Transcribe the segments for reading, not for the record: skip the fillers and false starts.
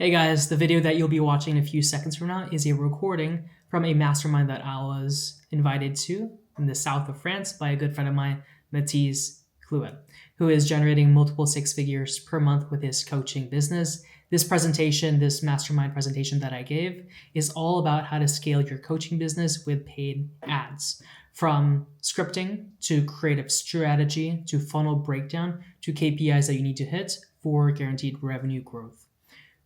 Hey guys, the video that you'll be watching in a few seconds from now is a recording from a mastermind that I was invited to in the south of France by a good friend of mine, Matthias Clouet, who is generating multiple six figures per month with his coaching business. This presentation, this mastermind presentation that I gave, is all about how to scale your coaching business with paid ads. From scripting to creative strategy to funnel breakdown to KPIs that you need to hit for guaranteed revenue growth.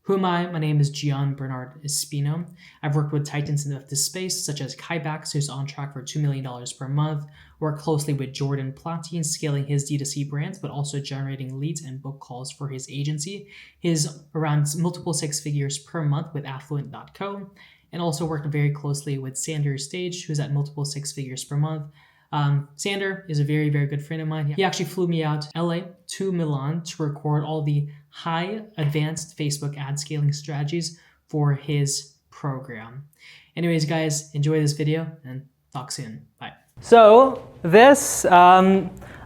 Who am I? My name is Giann Bernard Espino. I've worked with titans of this space, such as Kybax, who's on track for $2 million per month, worked closely with Giann Bernard, scaling his D2C brands, but also generating leads and book calls for his agency. He's around multiple six figures per month with affluent.co, and also worked very closely with Sander Stage, who's at multiple six figures per month. Sander is a very, very good friend of mine. He actually flew me out to LA to Milan to record all the high advanced Facebook ad scaling strategies for his program. Anyways, guys, enjoy this video and talk soon. Bye. So this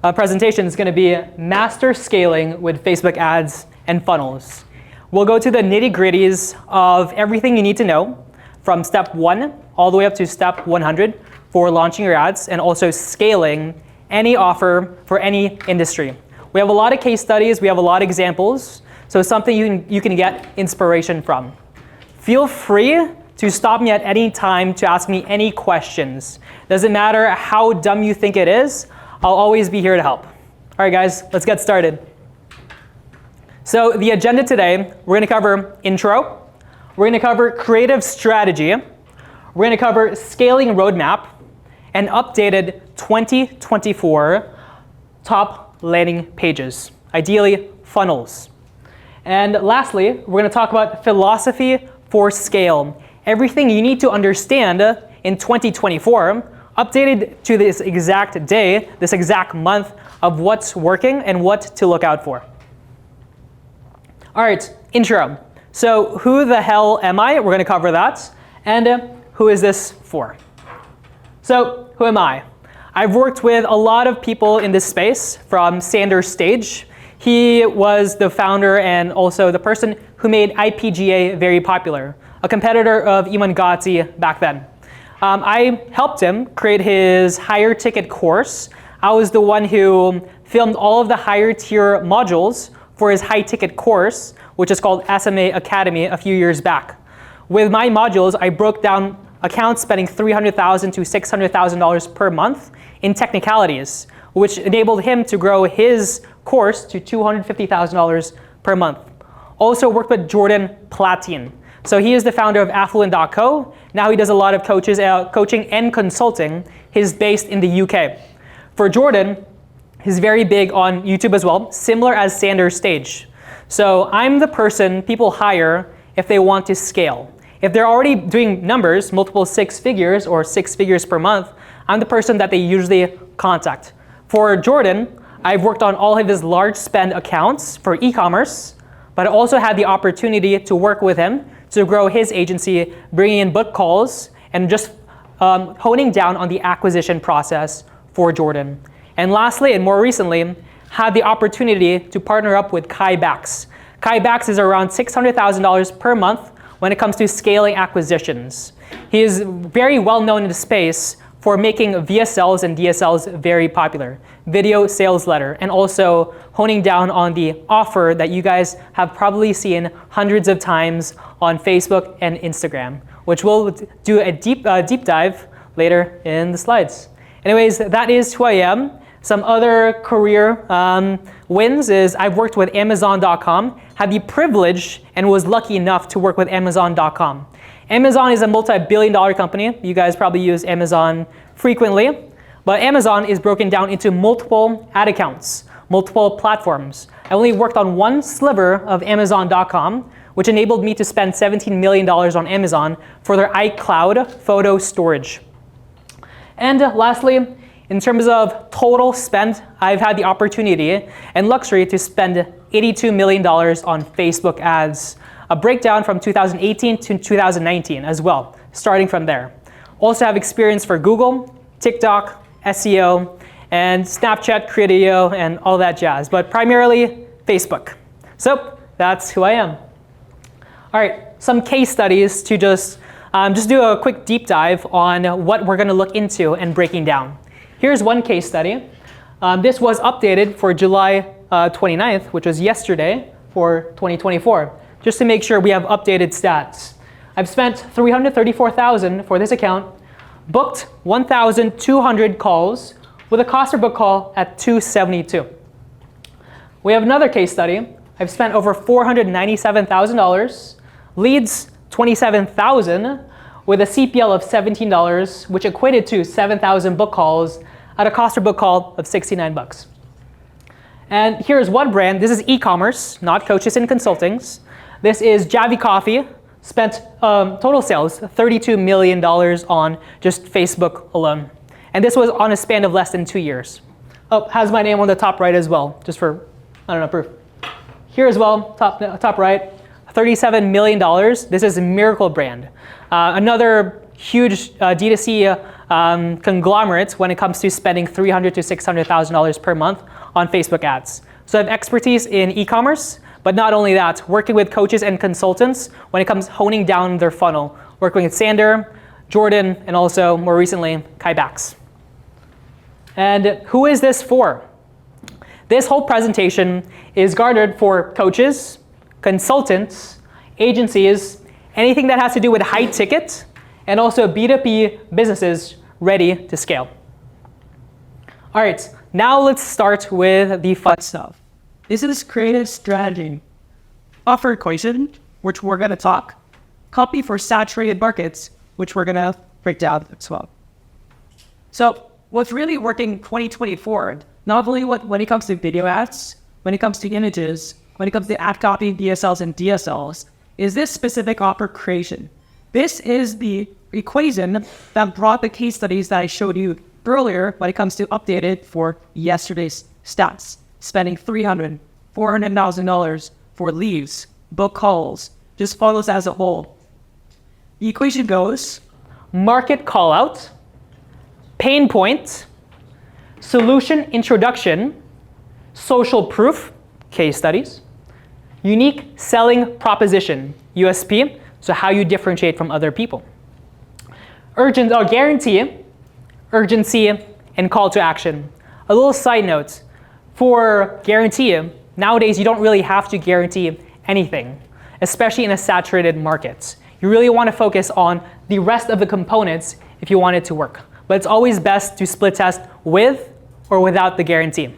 presentation is going to be master scaling with Facebook ads and funnels. We'll go to the nitty-gritties of everything you need to know from step 1 all the way up to step 100 for launching your ads and also scaling any offer for any industry. We have a lot of case studies, we have a lot of examples, so it's something you can get inspiration from. Feel free to stop me at any time to ask me any questions. Doesn't matter how dumb you think it is, I'll always be here to help. All right guys, let's get started. So the agenda today, we're gonna cover intro, we're gonna cover creative strategy, we're gonna cover scaling roadmap, and updated 2024 top landing pages, ideally funnels. And lastly, we're going to talk about philosophy for scale. Everything you need to understand in 2024, updated to this exact day, this exact month of what's working and what to look out for. All right, intro. So who the hell am I? We're going to cover that. And who is this for? So who am I? I've worked with a lot of people in this space, from Sander Stage. He was the founder and also the person who made IPGA very popular, a competitor of Iman Gadzhi back then. I helped him create his higher ticket course. I was the one who filmed all of the higher tier modules for his high ticket course, which is called SMA Academy a few years back. With my modules, I broke down accounts spending $300,000 to $600,000 per month in technicalities, which enabled him to grow his course to $250,000 per month. Also worked with Giann Bernard. So he is the founder of affluent.co. Now he does a lot of coaching and consulting. He's based in the UK. For Giann, he's very big on YouTube as well, similar as Sander Stage. So I'm the person people hire if they want to scale. If they're already doing numbers, multiple six figures or 6 figures per month, I'm the person that they usually contact. For Giann, I've worked on all of his large spend accounts for e-commerce, but I also had the opportunity to work with him to grow his agency, bringing in book calls and just honing down on the acquisition process for Giann. And lastly, and more recently, had the opportunity to partner up with Kybax. Kybax is around $600,000 per month when it comes to scaling acquisitions. He is very well known in the space for making VSLs and DSLs very popular, video sales letter, and also honing down on the offer that you guys have probably seen hundreds of times on Facebook and Instagram, which we'll do a deep dive later in the slides. Anyways, that is who I am. Some other career wins is I've worked with Amazon.com, had the privilege and was lucky enough to work with Amazon.com. Amazon is a multi-billion-dollar company. You guys probably use Amazon frequently, but Amazon is broken down into multiple ad accounts, multiple platforms. I only worked on one sliver of Amazon.com, which enabled me to spend $17 million on Amazon for their iCloud photo storage. And lastly, in terms of total spend, I've had the opportunity and luxury to spend $82 million on Facebook ads, a breakdown from 2018 to 2019 as well, starting from there. Also have experience for Google, TikTok, SEO, and Snapchat, Criteo, and all that jazz, but primarily Facebook. So that's who I am. All right, some case studies to just do a quick deep dive on what we're going to look into and breaking down. Here's one case study. This was updated for July 29th, which was yesterday for 2024, just to make sure we have updated stats. I've spent $334,000 for this account, booked 1,200 calls with a cost per book call at $272. We have another case study. I've spent over $497,000, leads 27,000 with a CPL of $17, which equated to 7,000 book calls at a cost per book call of $69. And here's one brand. This is e-commerce, not coaches and consultings. This is Javi Coffee. Spent total sales, $32 million on just Facebook alone. And this was on a span of less than 2 years. Oh, has my name on the top right as well, just for, I don't know, proof. Here as well, top right, $37 million. This is a Miracle brand. Another huge D2C conglomerate when it comes to spending $300,000 to $600,000 per month on Facebook ads. So I have expertise in e-commerce, but not only that, working with coaches and consultants when it comes honing down their funnel, working with Sander, Jordan, and also more recently, Kai Bax. And who is this for? This whole presentation is garnered for coaches, consultants, agencies, anything that has to do with high ticket, and also B2B businesses ready to scale. All right, now let's start with the fun stuff. This is creative strategy. Offer equation, which we're going to talk. Copy for saturated markets, which we're going to break down as well. So what's really working in 2024, not only when it comes to video ads, when it comes to images, when it comes to ad copy, DSLs, and DSLs, is this specific offer creation. This is the equation that brought the case studies that I showed you earlier when it comes to updated for yesterday's stats. Spending $300,000, $400,000 for leads, book calls, just funnels as a whole. The equation goes market call out, pain point, solution introduction, social proof, case studies, unique selling proposition, USP, so how you differentiate from other people. Guarantee, urgency, and call to action. A little side note, for guarantee, nowadays you don't really have to guarantee anything, especially in a saturated market. You really want to focus on the rest of the components if you want it to work. But it's always best to split test with or without the guarantee.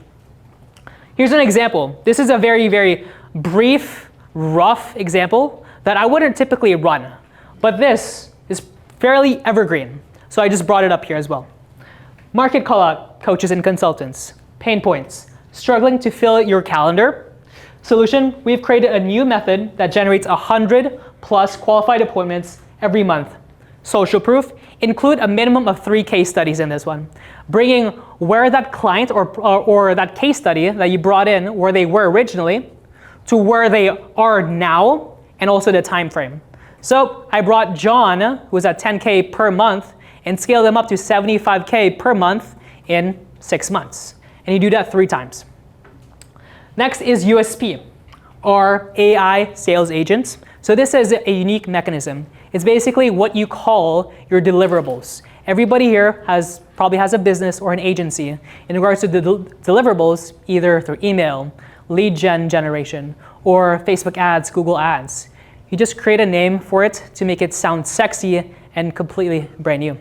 Here's an example. This is a very, very brief, rough example that I wouldn't typically run. But this is fairly evergreen. So I just brought it up here as well. Market call out, coaches and consultants. Pain points, struggling to fill your calendar. Solution, we've created a new method that generates 100 plus qualified appointments every month. Social proof, include a minimum of 3 case studies in this one. Bringing where that client or that case study that you brought in, where they were originally, to where they are now, and also the time frame. So I brought John, who was at 10K per month, and scaled him up to 75K per month in 6 months. And you do that 3 times. Next is USP, or AI sales agents. So this is a unique mechanism. It's basically what you call your deliverables. Everybody here probably has a business or an agency in regards to the deliverables, either through email, lead generation, or Facebook ads, Google ads. You just create a name for it to make it sound sexy and completely brand new.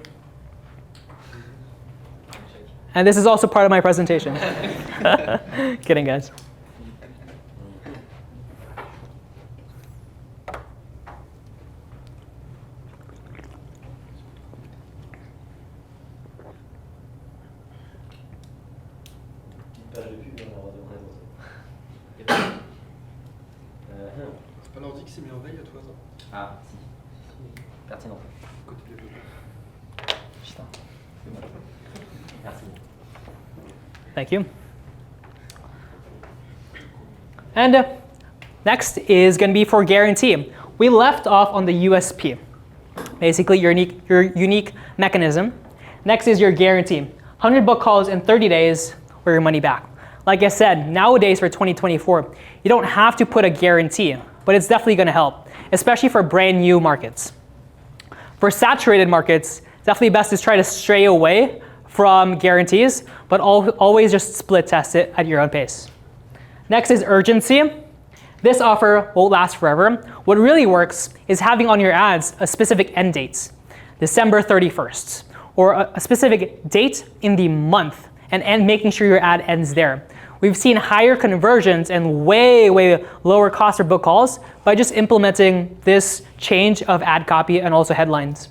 And this is also part of my presentation. Kidding, guys. C'est pas l'ordi qui s'est mis en veille à toi, ça? Ah, si. Pertinent. Côté développeur. Putain. Merci. Thank you. And next is going to be for guarantee. We left off on the USP, basically your unique mechanism. Next is your guarantee. 100 book calls in 30 days or your money back. Like I said, nowadays for 2024, you don't have to put a guarantee, but it's definitely going to help. especially for brand new markets. For saturated markets, definitely best to try to stray away from guarantees, but always just split test it at your own pace. Next is urgency. This offer won't last forever. What really works is having on your ads a specific end date, December 31st, or a specific date in the month, and making sure your ad ends there. We've seen higher conversions and way lower cost for book calls by just implementing this change of ad copy and also headlines.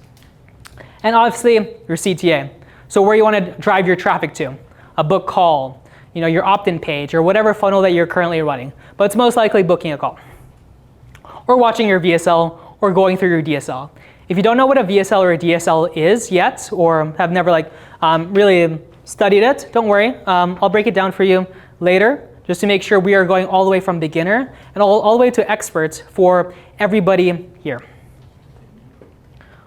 And obviously, your CTA. So where you want to drive your traffic to, a book call, your opt-in page, or whatever funnel that you're currently running. But it's most likely booking a call, or watching your VSL, or going through your DSL. If you don't know what a VSL or a DSL is yet, or have never really studied it, don't worry. I'll break it down for you later, just to make sure we are going all the way from beginner and all the way to expert for everybody here.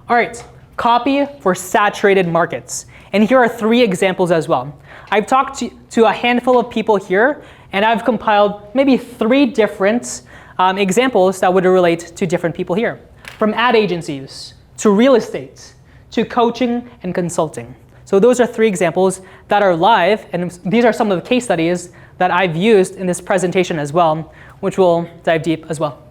All right, copy for saturated markets. And here are 3 examples as well. I've talked to a handful of people here, and I've compiled maybe 3 different examples that would relate to different people here. From ad agencies, to real estate, to coaching and consulting. So those are 3 examples that are live, and these are some of the case studies that I've used in this presentation as well, which we'll dive deep as well.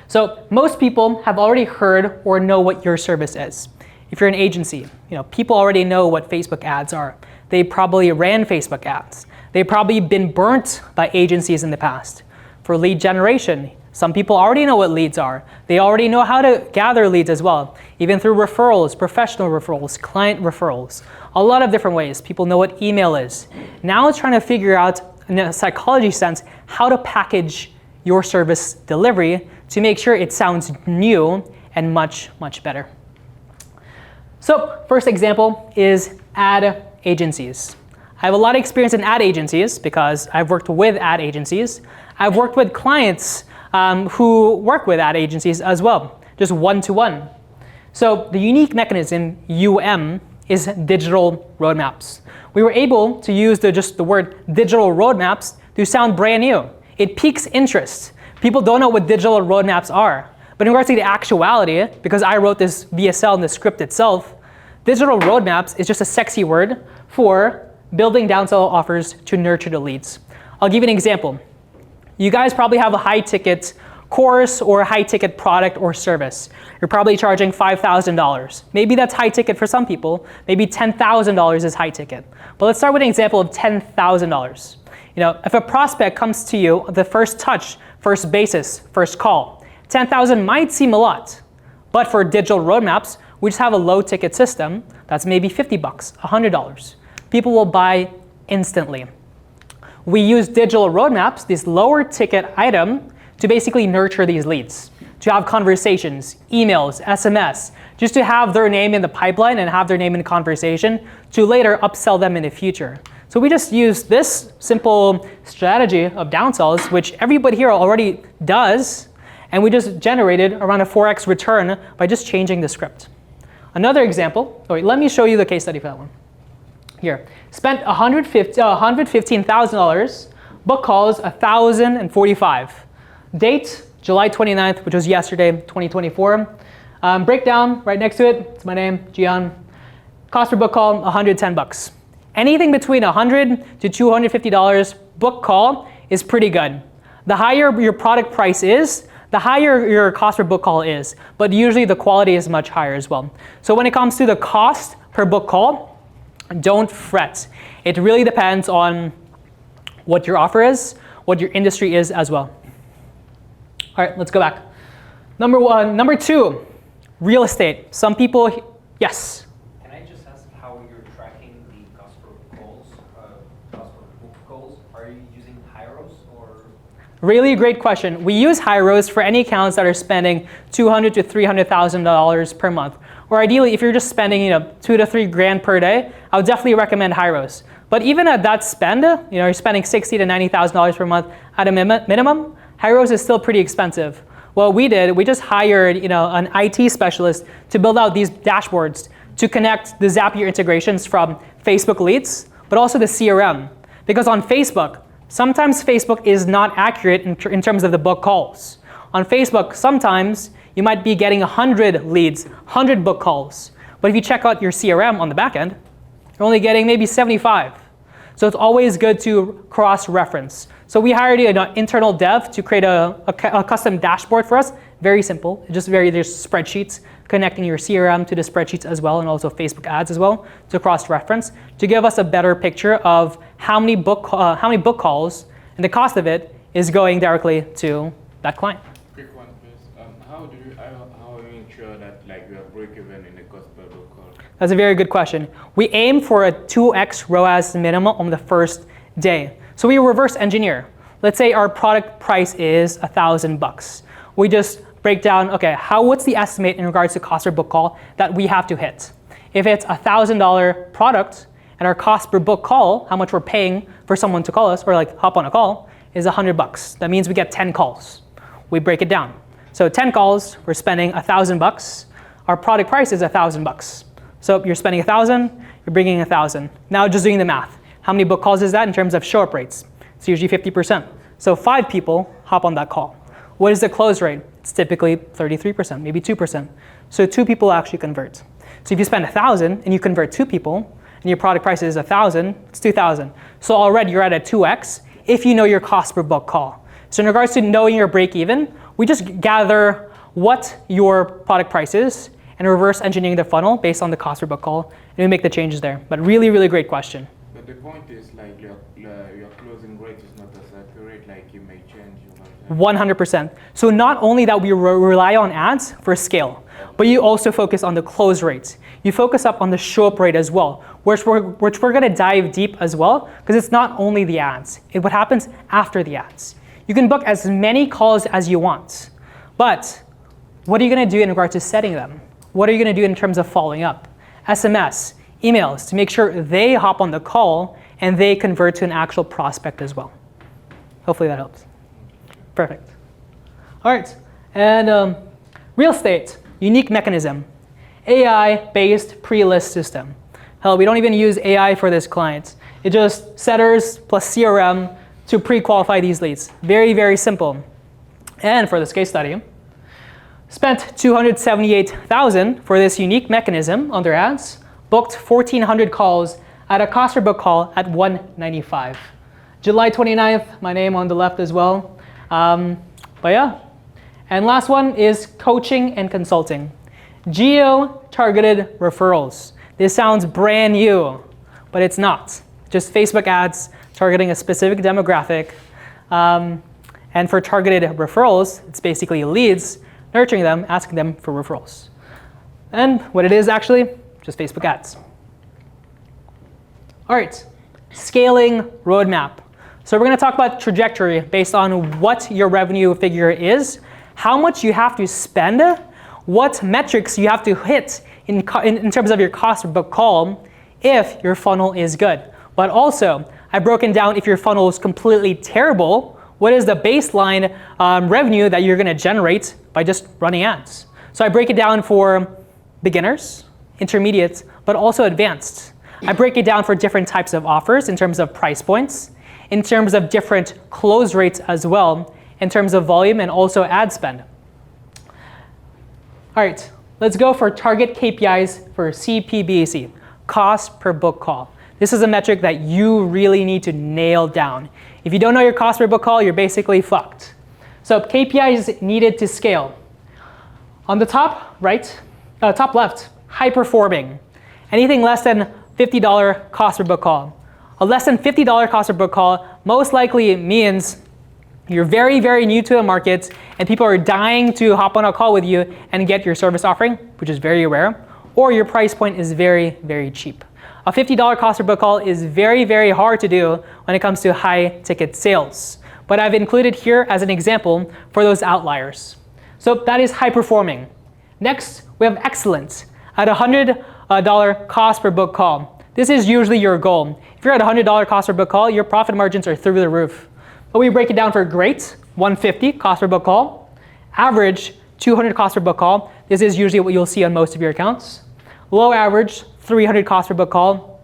So most people have already heard or know what your service is. If you're an agency, people already know what Facebook ads are. They probably ran Facebook ads. They've probably been burnt by agencies in the past. For lead generation, some people already know what leads are. They already know how to gather leads as well, even through referrals, professional referrals, client referrals, a lot of different ways. People know what email is. Now it's trying to figure out, in a psychology sense, how to package your service delivery to make sure it sounds new and much better. So first example is ad agencies. I have a lot of experience in ad agencies because I've worked with ad agencies. I've worked with clients who work with ad agencies as well, just one-to-one. So the unique mechanism, is digital roadmaps. We were able to use just the word digital roadmaps to sound brand new. It piques interest. People don't know what digital roadmaps are. But in regards to the actuality, because I wrote this VSL in the script itself, digital roadmaps is just a sexy word for building downsell offers to nurture the leads. I'll give you an example. You guys probably have a high-ticket course or a high-ticket product or service. You're probably charging $5,000. Maybe that's high-ticket for some people. Maybe $10,000 is high-ticket. But let's start with an example of $10,000. If a prospect comes to you, the first touch, first basis, first call, $10,000 might seem a lot. But for digital roadmaps, we just have a low-ticket system that's maybe $50, $100. People will buy instantly. We use digital roadmaps, this lower ticket item, to basically nurture these leads, to have conversations, emails, SMS, just to have their name in the pipeline and have their name in conversation to later upsell them in the future. So we just use this simple strategy of downsells, which everybody here already does, and we just generated around a 4x return by just changing the script. Another example, let me show you the case study for that one. Here, spent $115,000, book calls 1,045. Date, July 29th, which was yesterday, 2024. Breakdown, right next to it, it's my name, Giann. Cost per book call, $110. Anything between $100 to $250 book call is pretty good. The higher your product price is, the higher your cost per book call is, but usually the quality is much higher as well. So when it comes to the cost per book call, don't fret. It really depends on what your offer is, what your industry is as well. All right, let's go back. Number 2, real estate. Some people, yes? Can I just ask how you're tracking the cost per calls, cost per book calls? Are you using Hyros or? Really great question. We use Hyros for any accounts that are spending $200,000 to $300,000 per month. Or ideally, if you're just spending $2 to $3 grand per day, I would definitely recommend Hyros. But even at that spend, you're spending $60,000 to $90,000 per month at a minimum, Hyros is still pretty expensive. What we did, we just hired an IT specialist to build out these dashboards to connect the Zapier integrations from Facebook leads, but also the CRM. Because on Facebook, sometimes Facebook is not accurate in terms of the book calls. On Facebook, sometimes you might be getting 100 leads, 100 book calls. But if you check out your CRM on the back end, you're only getting maybe 75. So it's always good to cross-reference. So we hired an internal dev to create a custom dashboard for us. Very simple. There's spreadsheets connecting your CRM to the spreadsheets as well, and also Facebook ads as well to cross-reference to give us a better picture of how many book calls and the cost of it is going directly to that client. Quick one, please. How are you ensure that you are break even in the cost per book call? That's a very good question. We aim for a 2x ROAS minimum on the first day. So we reverse engineer. Let's say our product price is $1,000. We just break down, okay, what's the estimate in regards to cost per book call that we have to hit? If it's a $1,000 product and our cost per book call, how much we're paying for someone to call us or hop on a call, is $100. That means we get 10 calls. We break it down. So 10 calls, we're spending $1,000. Our product price is $1,000. So you're spending 1,000, you're bringing 1,000. Now just doing the math. How many book calls is that in terms of show-up rates? It's usually 50%. So 5 people hop on that call. What is the close rate? It's typically 33%, maybe 2%. So 2 people actually convert. So if you spend 1,000 and you convert 2 people, and your product price is 1,000, it's 2,000. So already you're at a 2x if you know your cost per book call. So in regards to knowing your break even, we just gather what your product price is and reverse engineering the funnel based on the cost per book call, and we make the changes there. But really, really great question. But the point is your closing rate is not as accurate, you may change. 100%. So not only that we rely on ads for scale, but you also focus on the close rates. You focus up on the show-up rate as well, which we're going to dive deep as well, because it's not only the ads. It's what happens after the ads. You can book as many calls as you want, but what are you going to do in regard to setting them? What are you going to do in terms of following up? SMS, emails, to make sure they hop on the call and they convert to an actual prospect as well. Hopefully that helps. Perfect. All right, and real estate, unique mechanism, AI-based pre-list system. Hell, we don't even use AI for this client. It's just setters plus CRM to pre-qualify these leads. Very, very simple. And for this case study, spent $278,000 for this unique mechanism on their ads, booked 1,400 calls at a cost per book call at $195. July 29th, my name on the left as well. But yeah. And last one is coaching and consulting. Geo-targeted referrals. This sounds brand new, but it's not. Just Facebook ads targeting a specific demographic. And for targeted referrals, it's basically leads, nurturing them, asking them for referrals. And what it is actually, just Facebook ads. All right, scaling roadmap. So we're going to talk about trajectory based on what your revenue figure is, how much you have to spend, what metrics you have to hit in terms of your cost per book call if your funnel is good. But also, I've broken down if your funnel is completely terrible, what is the baseline revenue that you're going to generate by just running ads. So I break it down for beginners, intermediate, but also advanced. I break it down for different types of offers in terms of price points, in terms of different close rates as well, in terms of volume and also ad spend. All right, let's go for target KPIs for CPBC, cost per book call. This is a metric that you really need to nail down. If you don't know your cost per book call, you're basically fucked. So KPIs needed to scale. On the top right, top left, high performing. Anything less than $50 cost per book call. A less than $50 cost per book call most likely means you're very, very new to the market and people are dying to hop on a call with you and get your service offering, which is very rare, or your price point is very, very cheap. A $50 cost per book call is very, very hard to do when it comes to high ticket sales. But I've included here as an example for those outliers. So that is high performing. Next, we have excellent at $100 cost per book call. This is usually your goal. If you're at $100 cost per book call, your profit margins are through the roof. But we break it down for great, $150 cost per book call. Average, $200 cost per book call. This is usually what you'll see on most of your accounts. Low average, $300 cost per book call.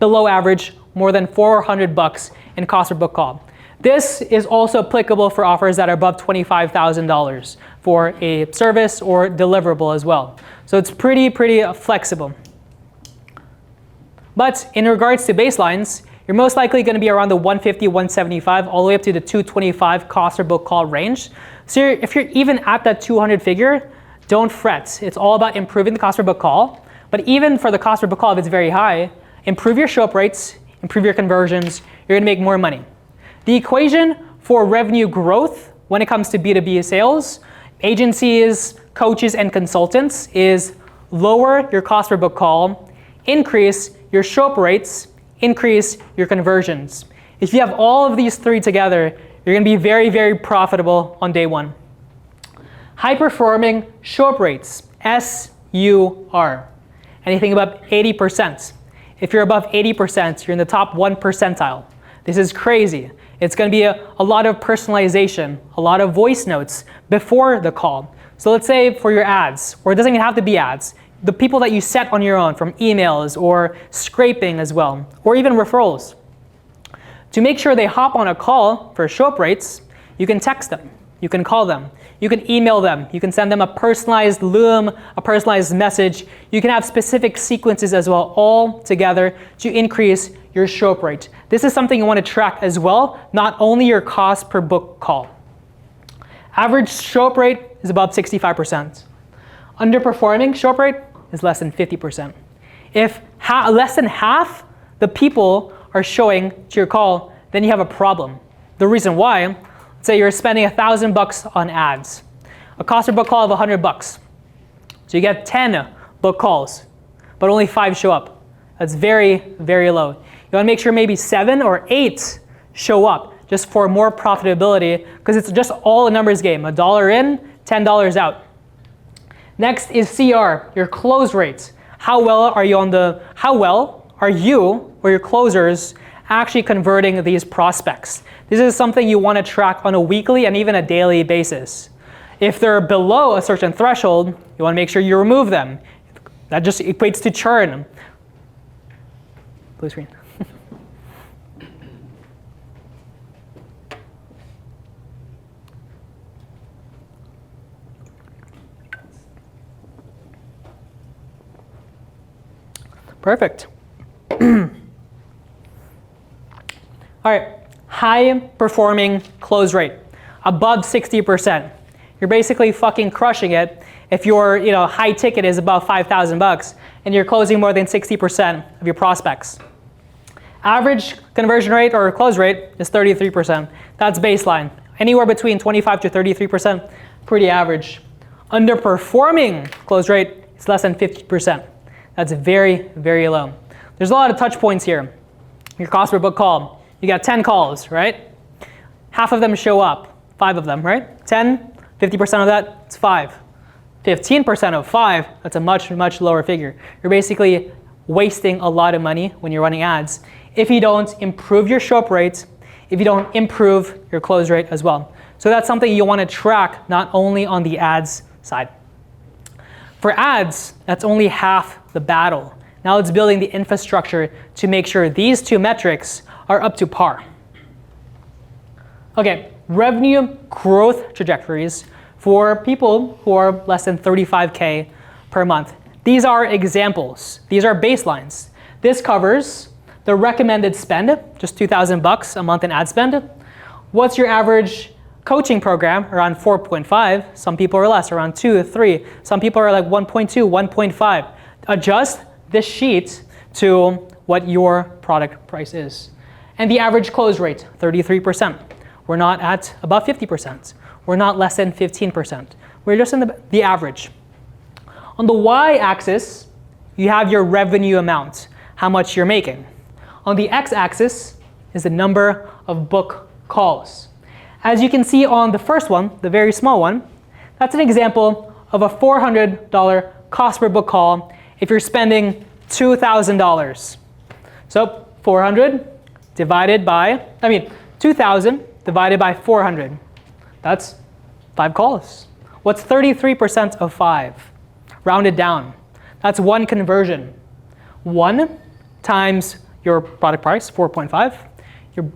Below average, more than $400 in cost per book call. This is also applicable for offers that are above $25,000 for a service or deliverable as well. So it's pretty flexible. But in regards to baselines, you're most likely going to be around the 150, 175, all the way up to the 225 cost per book call range. So if you're even at that 200 figure, don't fret. It's all about improving the cost per book call. But even for the cost per book call, if it's very high, improve your show-up rates, improve your conversions, you're going to make more money. The equation for revenue growth when it comes to B2B sales, agencies, coaches, and consultants is lower your cost per book call, increase your show-up rates, increase your conversions. If you have all of these three together, you're going to be very profitable on day one. High-performing show-up rates, SUR. Anything above 80%. If you're above 80%, you're in the top 1 percentile. This is crazy. It's going to be a lot of personalization, a lot of voice notes before the call. So let's say for your ads, or it doesn't even have to be ads, the people that you set on your own from emails or scraping as well, or even referrals. To make sure they hop on a call for show-up rates, you can text them, you can call them, you can email them, you can send them a personalized loom, a personalized message. You can have specific sequences as well, all together to increase your show-up rate. This is something you want to track as well, not only your cost per book call. Average show-up rate is above 65%. Underperforming show-up rate is less than 50%. If less than half the people are showing to your call, then you have a problem. The reason why, let's say you're spending $1,000 on ads, a cost per book call of $100. So you get 10 book calls, but only 5 show up. That's very low. You want to make sure maybe 7 or 8 show up just for more profitability, because it's just all a numbers game. $1 in, $10 out. Next is CR, your close rates. How well are you or your closers actually converting these prospects? This is something you want to track on a weekly and even a daily basis. If they're below a certain threshold, you want to make sure you remove them. That just equates to churn. Blue screen. Perfect. All right, high performing close rate, above 60%. You're basically fucking crushing it if your high ticket is above $5,000 and you're closing more than 60% of your prospects. Average conversion rate or close rate is 33%. That's baseline. Anywhere between 25 to 33%, pretty average. Underperforming close rate is less than 50%. That's very low. There's a lot of touch points here. Your cost per book call. You got 10 calls, right? Half of them show up, 5 of them, right? 10, 50% of that, it's 5. 15% of 5, that's a much lower figure. You're basically wasting a lot of money when you're running ads if you don't improve your show-up rate, if you don't improve your close rate as well. So that's something you want to track not only on the ads side. For ads, that's only half the battle. Now it's building the infrastructure to make sure these 2 metrics are up to par. Okay, revenue growth trajectories for people who are less than 35K per month. These are examples. These are baselines. This covers the recommended spend, just $2,000 a month in ad spend. What's your average coaching program? Around 4.5. Some people are less, around 2, 3. Some people are like 1.2, 1.5. Adjust this sheet to what your product price is. And the average close rate, 33%. We're not at above 50%. We're not less than 15%. We're just in the average. On the y-axis, you have your revenue amount, how much you're making. On the x-axis is the number of book calls. As you can see on the first one, the very small one, that's an example of a $400 cost per book call if you're spending $2,000. So 400 divided by, 2,000 divided by 400. That's 5 calls. What's 33% of 5? Rounded down. That's 1 conversion. 1 times your product price, 4.5.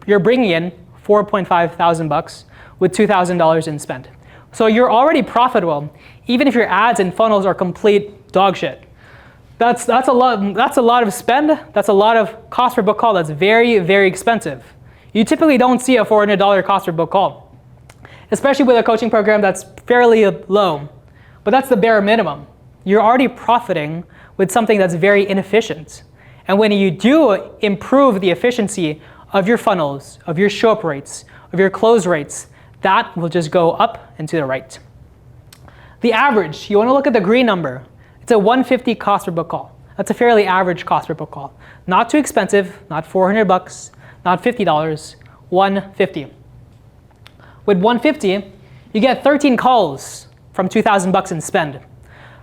You're bringing in 4.5 thousand bucks with $2,000 in spend. So you're already profitable, even if your ads and funnels are complete dog shit. That's a lot of spend. That's a lot of cost per book call. That's very, very expensive. You typically don't see a $400 cost per book call, especially with a coaching program that's fairly low. But that's the bare minimum. You're already profiting with something that's very inefficient. And when you do improve the efficiency of your funnels, of your show-up rates, of your close rates, that will just go up and to the right. The average, you want to look at the green number. It's a 150 cost per book call. That's a fairly average cost per book call. Not too expensive, not 400 bucks, not $50, 150. With 150, you get 13 calls from 2,000 bucks in spend.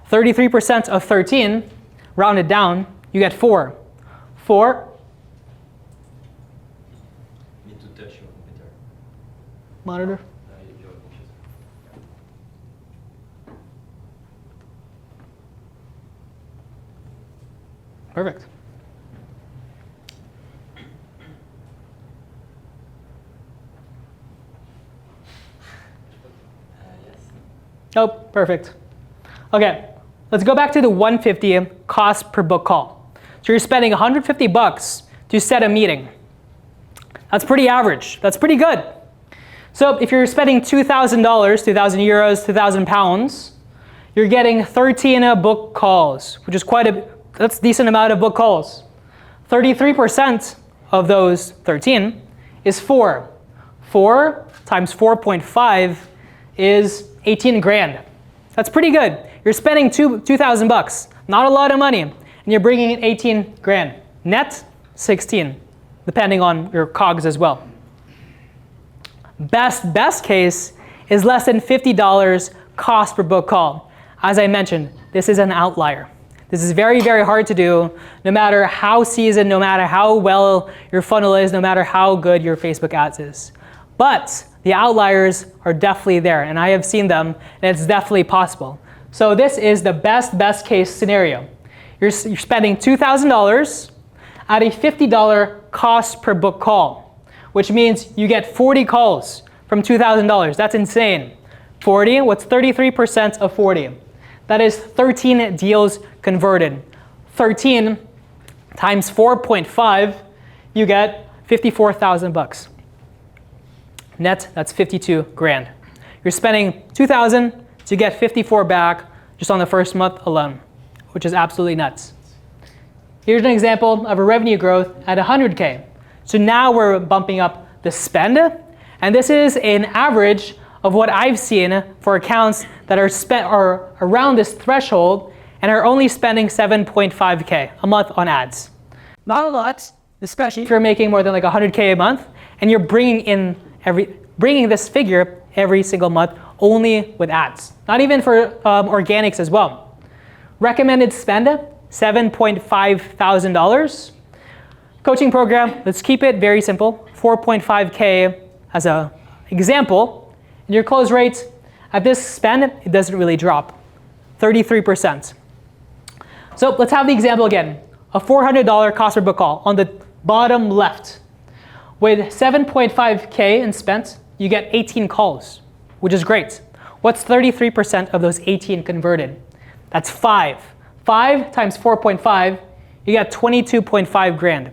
33% of 13, rounded down, you get 4. 4. Need to touch your computer. Monitor. Your computer. Perfect. Yes. Oh, perfect. Okay, let's go back to the 150 cost per book call. So you're spending 150 bucks to set a meeting. That's pretty average. That's pretty good. So if you're spending $2,000, 2,000 euros, 2,000 pounds, you're getting 13 book calls, which is that's a decent amount of book calls. 33% of those 13 is 4. 4 times 4.5 is 18 grand. That's pretty good. You're spending 2,000 bucks, not a lot of money, and you're bringing in 18 grand. Net, 16, depending on your COGS as well. Best case is less than $50 cost per book call. As I mentioned, this is an outlier. This is very, very hard to do, no matter how seasoned, no matter how well your funnel is, no matter how good your Facebook ads is. But the outliers are definitely there, and I have seen them, and it's definitely possible. So this is the best case scenario. You're spending $2,000 at a $50 cost per book call, which means you get 40 calls from $2,000. That's insane. 40, what's 33% of 40? That is 13 deals converted. 13 times 4.5, you get 54,000 bucks. Net, that's 52 grand. You're spending 2,000 to get 54 back just on the first month alone, which is absolutely nuts. Here's an example of a revenue growth at 100K. So now we're bumping up the spend, and this is an average of what I've seen for accounts that are around this threshold and are only spending 7.5K a month on ads. Not a lot, especially If you're making more than like 100K a month and you're bringing this figure every single month only with ads, not even for organics as well. Recommended spend, $7.5 thousand. Coaching program, let's keep it very simple, 4.5K as an example. And your close rate at this spend, it doesn't really drop, 33%. So let's have the example again. A $400 cost per book call on the bottom left. With 7.5K in spent, you get 18 calls, which is great. What's 33% of those 18 converted? That's 5. 5 times 4.5, you got 22.5 grand.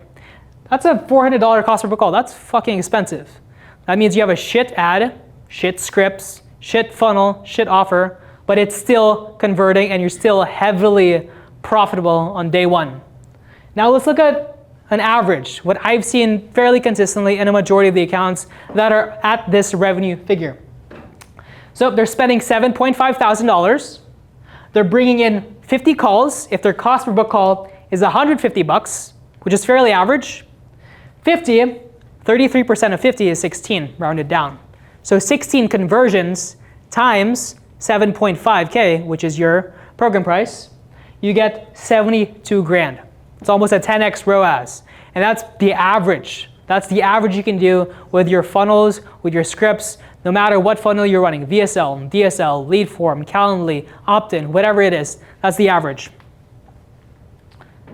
That's a $400 cost per book call. That's fucking expensive. That means you have a shit ad, shit scripts, shit funnel, shit offer, but it's still converting and you're still heavily profitable on day one. Now let's look at an average, what I've seen fairly consistently in a majority of the accounts that are at this revenue figure. So they're spending $7.5 thousand. They're bringing in 50 calls if their cost per book call is 150 bucks, which is fairly average. 50, 33% of 50 is 16, rounded down. So 16 conversions times 7.5K, which is your program price, you get 72 grand. It's almost a 10x ROAS. And that's the average. That's the average you can do with your funnels, with your scripts, no matter what funnel you're running, VSL, DSL, lead form, Calendly, opt-in, whatever it is, that's the average.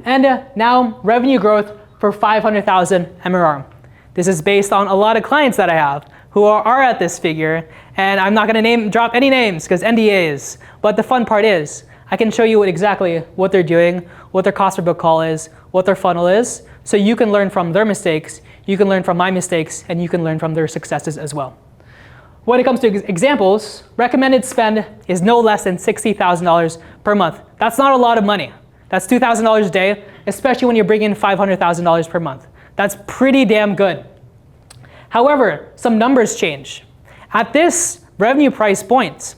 And now revenue growth for 500,000 MRR. This is based on a lot of clients that I have who are at this figure, and I'm not going to drop any names because NDAs. But the fun part is I can show you exactly what they're doing, what their cost per book call is, what their funnel is, so you can learn from their mistakes, you can learn from my mistakes, and you can learn from their successes as well. When it comes to examples, recommended spend is no less than $60,000 per month. That's not a lot of money. That's $2,000 a day, especially when you're bringing in $500,000 per month. That's pretty damn good. However, some numbers change. At this revenue price point,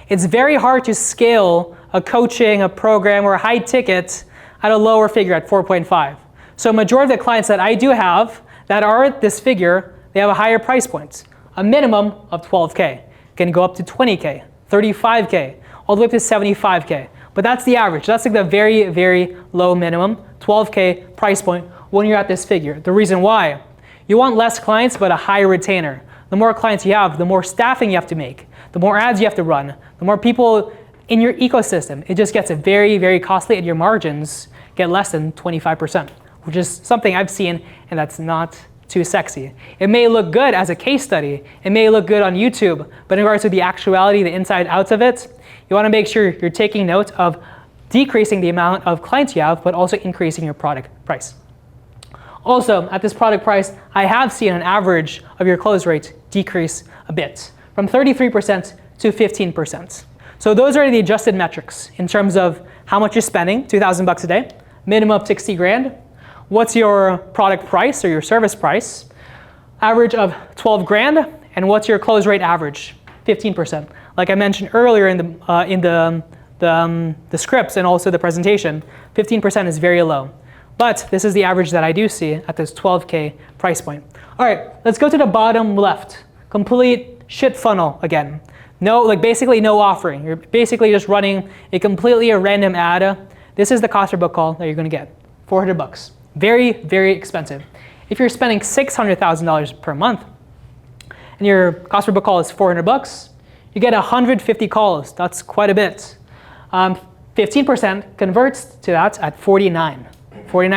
it's very hard to scale a coaching, a program, or a high ticket at a lower figure at 4.5. So a majority of the clients that I do have that are at this figure, they have a higher price point. A minimum of 12K. Can go up to 20K, 35K, all the way up to 75K. But that's the average. That's like the very, very low minimum, 12K price point when you're at this figure. The reason why, you want less clients but a higher retainer. The more clients you have, the more staffing you have to make, the more ads you have to run, the more people in your ecosystem. It just gets very, very costly, and your margins get less than 25%, which is something I've seen, and that's not too sexy. It may look good as a case study. It may look good on YouTube, but in regards to the actuality, the inside outs of it, you want to make sure you're taking note of decreasing the amount of clients you have, but also increasing your product price. Also, at this product price, I have seen an average of your close rate decrease a bit, from 33% to 15%. So those are the adjusted metrics in terms of how much you're spending, 2,000 bucks a day, minimum of 60 grand. What's your product price or your service price? Average of 12 grand, and what's your close rate average? 15%. Like I mentioned earlier in the scripts and also the presentation, 15% is very low. But this is the average that I do see at this 12K price point. All right, let's go to the bottom left. Complete shit funnel again. No, like basically no offering. You're basically just running a completely random ad. This is the cost per book call that you're gonna get, 400 bucks. Very, very expensive. If you're spending $600,000 per month and your cost per book call is 400 bucks, you get 150 calls. That's quite a bit. 15% converts to that at 49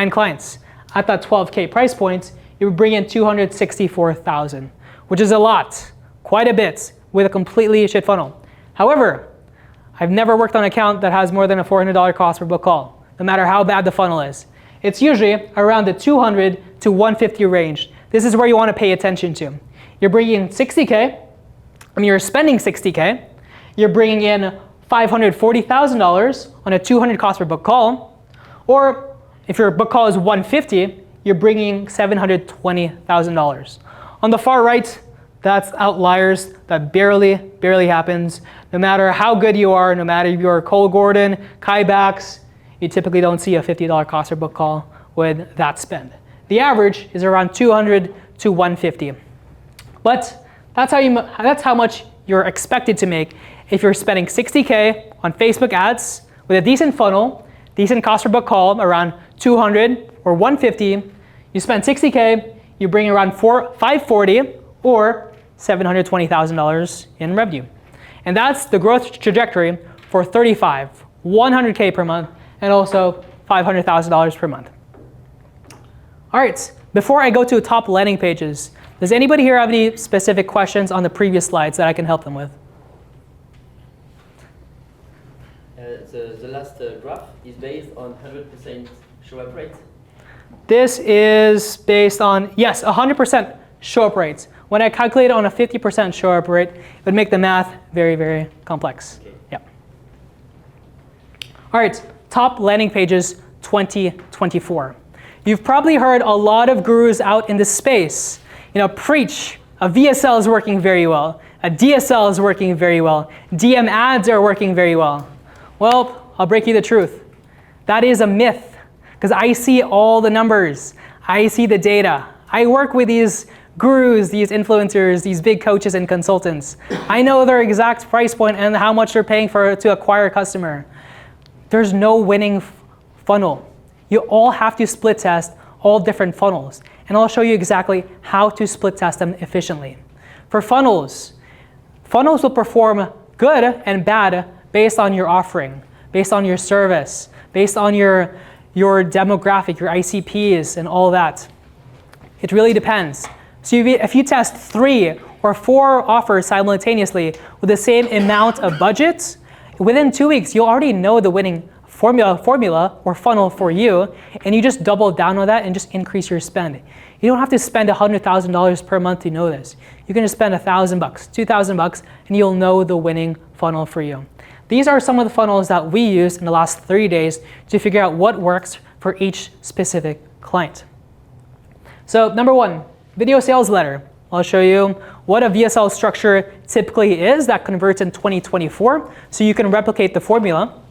clients. At that 12K price point, you would bring in 264,000, which is a lot, quite a bit, with a completely shit funnel. However, I've never worked on an account that has more than a $400 cost per book call, no matter how bad the funnel is. It's usually around the 200 to 150 range. This is where you want to pay attention to. You're bringing in 60K, you're spending 60K, you're bringing in $540,000 on a 200 cost per book call, or if your book call is 150, you're bringing $720,000. On the far right, that's outliers. That barely happens. No matter how good you are, no matter if you're Cole Gordon, Kai Bax, you typically don't see a $50 cost per book call with that spend. The average is around 200 to 150. But that's how much you're expected to make if you're spending 60K on Facebook ads with a decent funnel, decent cost per book call around 200 or 150. You spend 60K, you bring around 540 or $720,000 in revenue. And that's the growth trajectory for 35, 100K per month, and also $500,000 per month. All right, before I go to top landing pages, does anybody here have any specific questions on the previous slides that I can help them with? The last graph is based on 100% show-up rate. This is based on, yes, 100% show-up rates. When I calculate on a 50% show-up rate, it would make the math very, very complex. Okay. Yeah. All right, top landing pages 2024. You've probably heard a lot of gurus out in this space, preach a VSL is working very well, a DSL is working very well, DM ads are working very well. Well, I'll break you the truth. That is a myth, because I see all the numbers. I see the data. I work with these gurus, these influencers, these big coaches and consultants. I know their exact price point and how much they're paying to acquire a customer. There's no winning funnel. You all have to split test all different funnels, and I'll show you exactly how to split test them efficiently. For funnels will perform good and bad based on your offering, based on your service, based on your demographic, your ICPs, and all that. It really depends. So if you test 3 or 4 offers simultaneously with the same amount of budget, within 2 weeks, you'll already know the winning formula or funnel for you, and you just double down on that and just increase your spend. You don't have to spend $100,000 per month to know this. You can just spend $1,000, $2,000, and you'll know the winning funnel for you. These are some of the funnels that we used in the last 30 days to figure out what works for each specific client. So number 1, video sales letter. I'll show you what a VSL structure typically is that converts in 2024, so you can replicate the formula.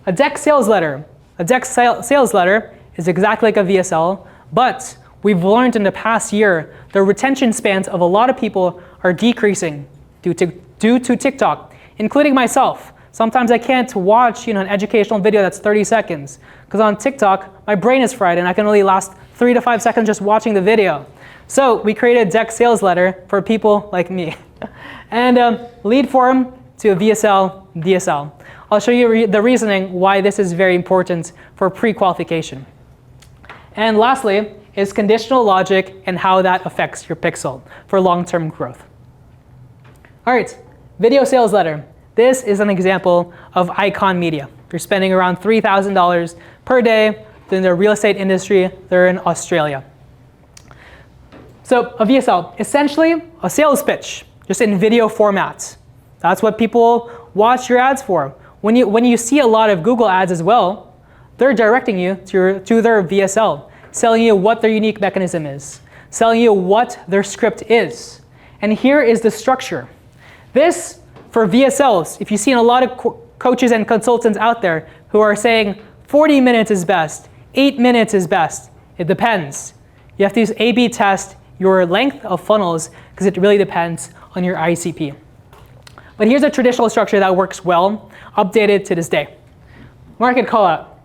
A deck sales letter. A deck sales letter is exactly like a VSL, but we've learned in the past year the retention spans of a lot of people are decreasing due to TikTok, including myself. Sometimes I can't watch an educational video that's 30 seconds because on TikTok, my brain is fried and I can only last 3 to 5 seconds just watching the video. So we created a deck sales letter for people like me. And lead form to a VSL, DSL. I'll show you the reasoning why this is very important for pre-qualification. And lastly is conditional logic and how that affects your pixel for long-term growth. All right, video sales letter. This is an example of Icon Media. They're spending around $3,000 per day in the real estate industry. They're in Australia. So a VSL, essentially a sales pitch, just in video format. That's what people watch your ads for. When you see a lot of Google ads as well, they're directing you to their VSL, selling you what their unique mechanism is, selling you what their script is. And here is the structure. This, for VSLs, if you've seen a lot of coaches and consultants out there who are saying 40 minutes is best, 8 minutes is best, it depends. You have to use A/B test your length of funnels because it really depends on your ICP. But here's a traditional structure that works well, updated to this day. Market call out,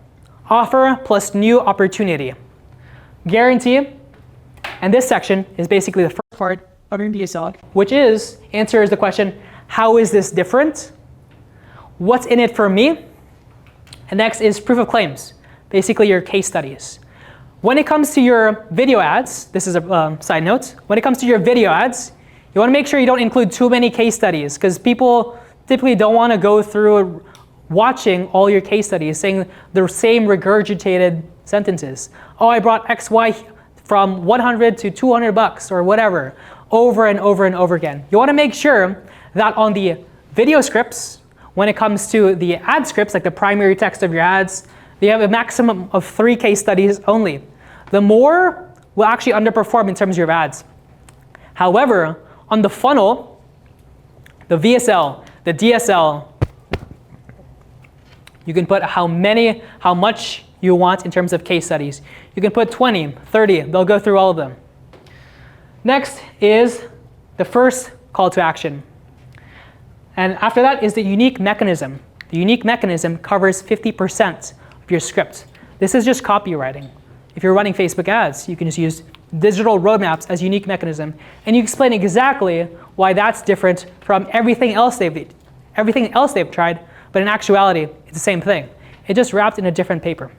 offer plus new opportunity, guarantee, and this section is basically the first Part of your VSL. which answers the question, how is this different? What's in it for me? And next is proof of claims, basically your case studies. When it comes to your video ads, this is a side note, when it comes to your video ads, you want to make sure you don't include too many case studies because people typically don't want to go through watching all your case studies saying the same regurgitated sentences. Oh, I brought XY from 100 to 200 bucks or whatever over and over and over again. You want to make sure that on the video scripts, when it comes to the ad scripts, like the primary text of your ads, they have a maximum of 3 case studies only. The more will actually underperform in terms of your ads. However, on the funnel, the VSL, the DSL, you can put how much you want in terms of case studies. You can put 20, 30, they'll go through all of them. Next is the first call to action. And after that is the unique mechanism. The unique mechanism covers 50% of your script. This is just copywriting. If you're running Facebook ads, you can just use digital roadmaps as unique mechanism, and you explain exactly why that's different from everything else they've tried, but in actuality, it's the same thing. It's just wrapped in a different paper.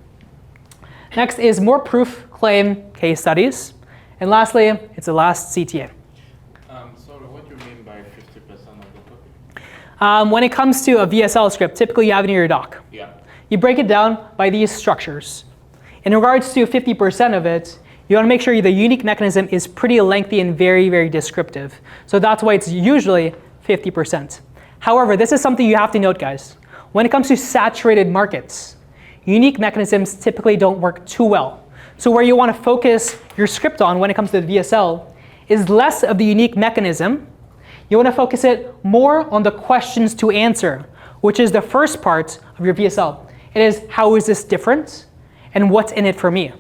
Next is more proof claim case studies. And lastly, it's the last CTA. Sorry, what do you mean by 50% of the copy? When it comes to a VSL script, typically you have it in your doc. Yeah. You break it down by these structures. In regards to 50% of it, you want to make sure the unique mechanism is pretty lengthy and very, very descriptive. So that's why it's usually 50%. However, this is something you have to note, guys. When it comes to saturated markets, unique mechanisms typically don't work too well. So where you want to focus your script on when it comes to the VSL is less of the unique mechanism. You want to focus it more on the questions to answer, which is the first part of your VSL. It is, how is this different? And what's in it for me?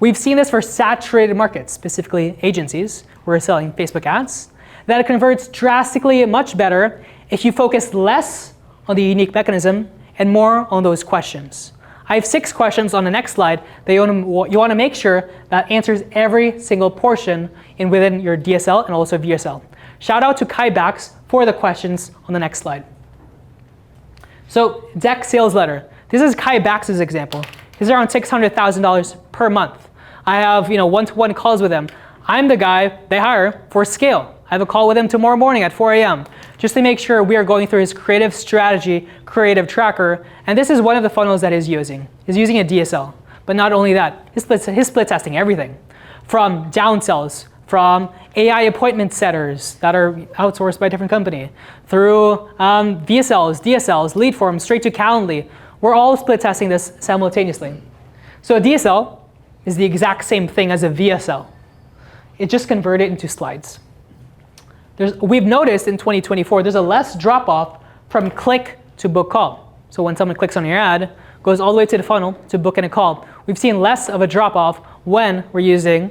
We've seen this for saturated markets, specifically agencies who are selling Facebook ads, that it converts drastically much better if you focus less on the unique mechanism and more on those questions. I have 6 questions on the next slide that you want to make sure that answers every single portion within your DSL and also VSL. Shout out to Kai Bax for the questions on the next slide. So deck sales letter. This is Kai Bax's example. He's around $600,000 per month. I have one-to-one calls with him. I'm the guy they hire for scale. I have a call with him tomorrow morning at 4 a.m. just to make sure we are going through his creative strategy, creative tracker. And this is one of the funnels that he's using. He's using a DSL. But not only that, he's split testing everything. From downsells, from AI appointment setters that are outsourced by a different company, through VSLs, DSLs, lead forms, straight to Calendly. We're all split testing this simultaneously. So a DSL is the exact same thing as a VSL. It just converted into slides. We've noticed in 2024, there's a less drop-off from click to book call. So when someone clicks on your ad, goes all the way to the funnel to book in a call. We've seen less of a drop-off when we're using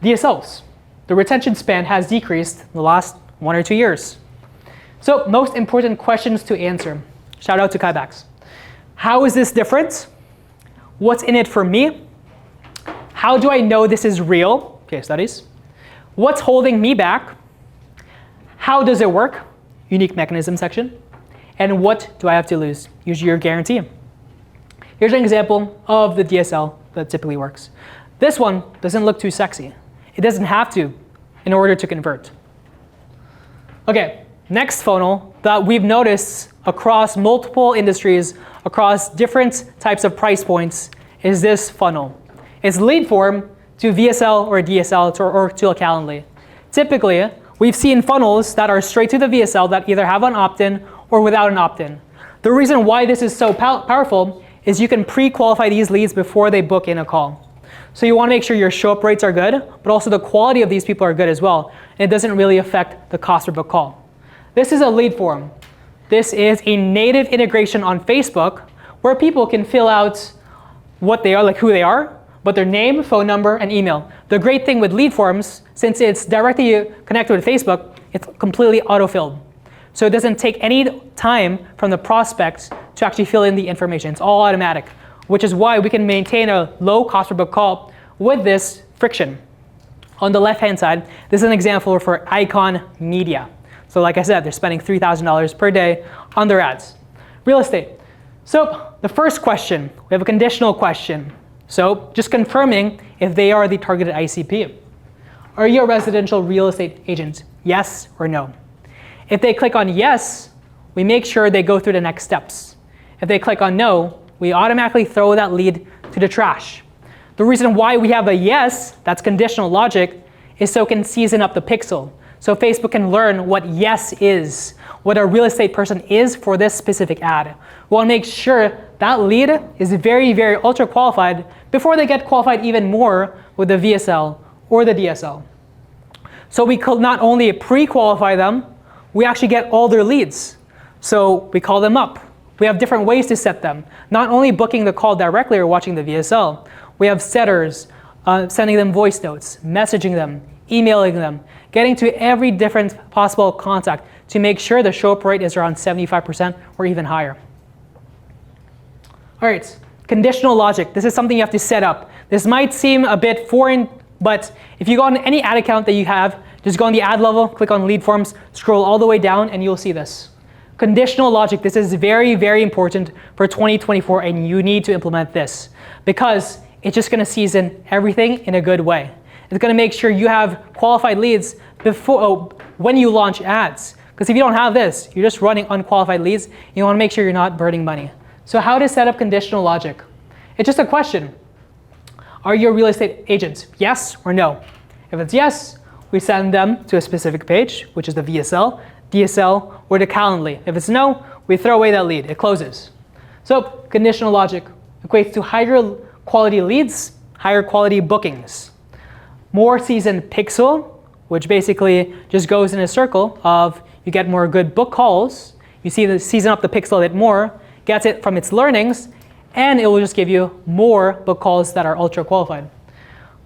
DSLs. The retention span has decreased in the last 1 or 2 years. So most important questions to answer. Shout out to Kybax. How is this different? What's in it for me? How do I know this is real? Case studies. What's holding me back? How does it work? Unique mechanism section. And what do I have to lose? Use your guarantee. Here's an example of the DSL that typically works. This one doesn't look too sexy. It doesn't have to in order to convert. Okay, next funnel that we've noticed across multiple industries, across different types of price points, is this funnel. It's lead form to VSL or DSL or to a Calendly. Typically, we've seen funnels that are straight to the VSL that either have an opt-in or without an opt-in. The reason why this is so powerful is you can pre-qualify these leads before they book in a call. So you want to make sure your show-up rates are good, but also the quality of these people are good as well. And it doesn't really affect the cost per book call. This is a lead form. This is a native integration on Facebook where people can fill out what they are, like who they are, but their name, phone number, and email. The great thing with lead forms, since it's directly connected with Facebook, it's completely auto-filled. So it doesn't take any time from the prospect to actually fill in the information. It's all automatic, which is why we can maintain a low cost per book call with this friction. On the left-hand side, this is an example for Icon Media. So like I said, they're spending $3,000 per day on their ads. Real estate. So the first question, we have a conditional question. So just confirming if they are the targeted ICP. Are you a residential real estate agent? Yes or no? If they click on yes, we make sure they go through the next steps. If they click on no, we automatically throw that lead to the trash. The reason why we have a yes, that's conditional logic, is so it can season up the pixel. So Facebook can learn what yes is, what a real estate person is for this specific ad. We want to make sure that lead is very, very ultra qualified before they get qualified even more with the VSL or the DSL. So we could not only pre-qualify them, we actually get all their leads. So we call them up. We have different ways to set them. Not only booking the call directly or watching the VSL, we have setters, sending them voice notes, messaging them, emailing them, getting to every different possible contact to make sure the show-up rate is around 75% or even higher. All right, conditional logic. This is something you have to set up. This might seem a bit foreign, but if you go on any ad account that you have, just go on the ad level, click on lead forms, scroll all the way down, and you'll see this. Conditional logic, this is very, very important for 2024, and you need to implement this because it's just gonna season everything in a good way. It's gonna make sure you have qualified leads when you launch ads. Because if you don't have this, you're just running unqualified leads. You wanna make sure you're not burning money. So how to set up conditional logic? It's just a question. Are you a real estate agent? Yes or no? If it's yes, we send them to a specific page, which is the VSL, DSL, or the Calendly. If it's no, we throw away that lead. It closes. So conditional logic equates to higher quality leads, higher quality bookings. More seasoned pixel, which basically just goes in a circle of you get more good book calls, you see the season up the pixel a bit more, gets it from its learnings, and it will just give you more book calls that are ultra qualified.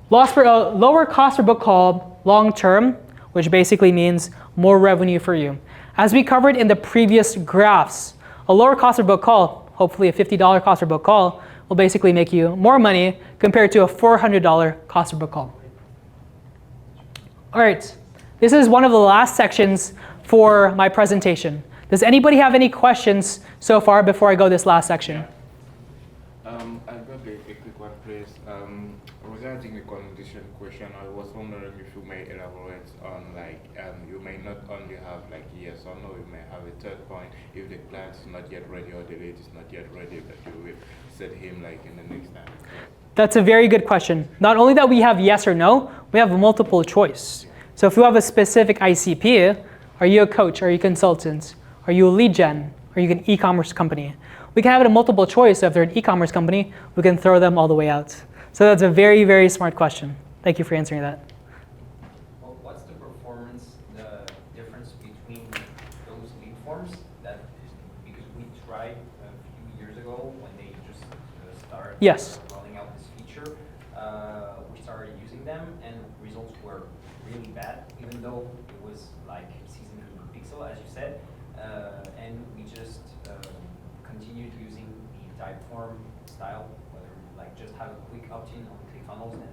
Lower cost per book call long term, which basically means more revenue for you. As we covered in the previous graphs, a lower cost per book call, hopefully a $50 cost per book call, will basically make you more money compared to a $400 cost per book call. All right, this is one of the last sections for my presentation. Does anybody have any questions so far before I go this last section? I've got have a quick one, please. Regarding the condition question, I was wondering if you may elaborate on you may not only have like yes or no, you may have a third point if the client is not yet ready or the lead is not yet ready, that you will set him like in the next time. That's a very good question. Not only that we have yes or no, we have multiple choice. So if you have a specific ICP, are you a coach? Are you a consultant? Are you a lead gen? Are you an e-commerce company? We can have it a multiple choice. So if they're an e-commerce company, we can throw them all the way out. So that's a very, very smart question. Thank you for answering that. Well, what's the performance, the difference between those lead forms that, because we tried a few years ago when they just started Yes. rolling out this feature, we started using them and results were really bad, even though it was like seasonally pixel, as you said, and we just continued using the type form style, whether like just have a quick opt-in on ClickFunnels and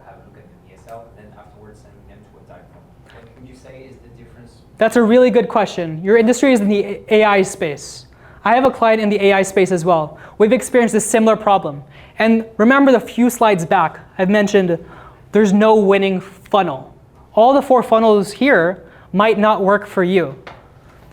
have a look at the VSL, and then afterwards sending them to a type form. What would you say is the difference? That's a really good question. Your industry is in the AI space. I have a client in the AI space as well. We've experienced a similar problem. And remember the few slides back, I've mentioned there's no winning funnel. All the 4 funnels here might not work for you.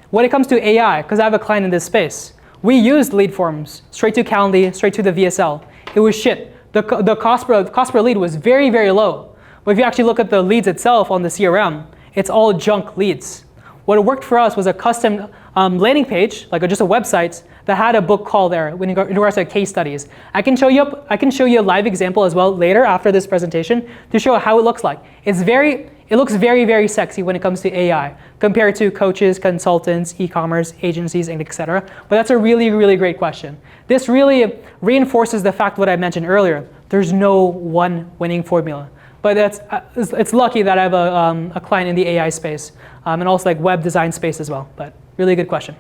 When it comes to AI, because I have a client in this space, we used lead forms straight to Calendly, straight to the VSL. It was shit. The cost per lead was very, very low. But if you actually look at the leads itself on the CRM, it's all junk leads. What worked for us was a custom landing page, like just a website that had a book call there in regards to case studies. I can show you a live example as well later after this presentation to show how it looks like. It looks very, very sexy when it comes to AI compared to coaches, consultants, e-commerce, agencies, and etc. But that's a really, really great question. This really reinforces the fact what I mentioned earlier. There's no one winning formula. But it's lucky that I have a client in the AI space and also like web design space as well. But really good question.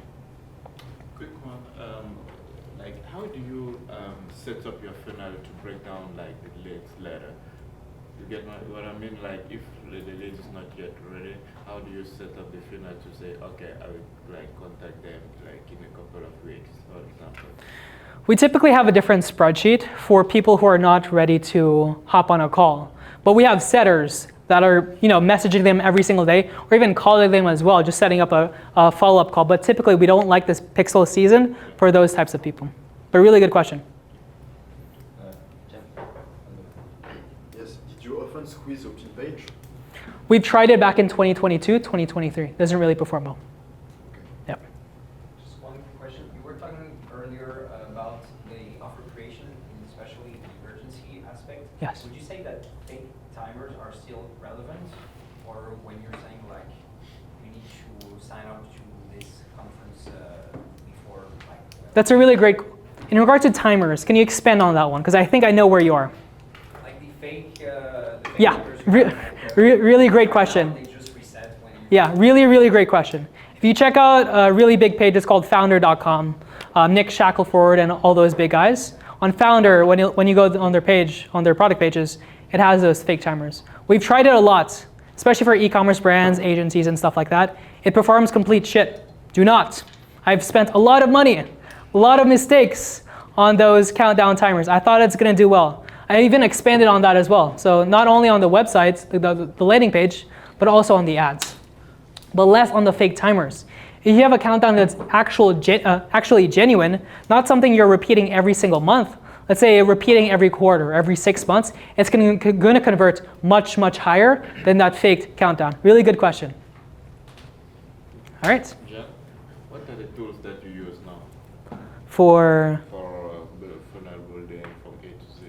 Quick one, like how do you set up your funnel to break down like the leads later? You get what I mean? Like if the lead is not yet ready, how do you set up the funnel to say, okay, I will like contact them like in a couple of weeks, for example? We typically have a different spreadsheet for people who are not ready to hop on a call. But we have setters that are messaging them every single day or even calling them as well, just setting up a follow-up call. But typically we don't like this pixel season for those types of people. But really good question. Yes, did you often squeeze opt-in page? We've tried it back in 2022, 2023. Doesn't really perform well. Yep. Just one question. You were talking earlier about the offer creation, and especially the urgency aspect. Yes. Would you say that fake timers are still relevant, or when you're saying like you need to sign up to this conference before like? That's a really great. In regard to timers, can you expand on that one? Because I think I know where you are. Like the fake. The fake Yeah. timers Really great question. They just reset when you. Yeah, really, really great question. If you check out a really big page, it's called founder.com, Nick Shackelford and all those big guys. On Founder, when you go on their page, on their product pages, it has those fake timers. We've tried it a lot, especially for e-commerce brands, agencies, and stuff like that. It performs complete shit. Do not. I've spent a lot of money, a lot of mistakes on those countdown timers. I thought it's gonna do well. I even expanded on that as well. So not only on the websites, the landing page, but also on the ads. But less on the fake timers. If you have a countdown that's actually genuine, not something you're repeating every single month, let's say repeating every quarter, every 6 months, it's going to convert much, much higher than that faked countdown. Really good question. All right. Giann, what are the tools that you use now For the funnel building from A to Z?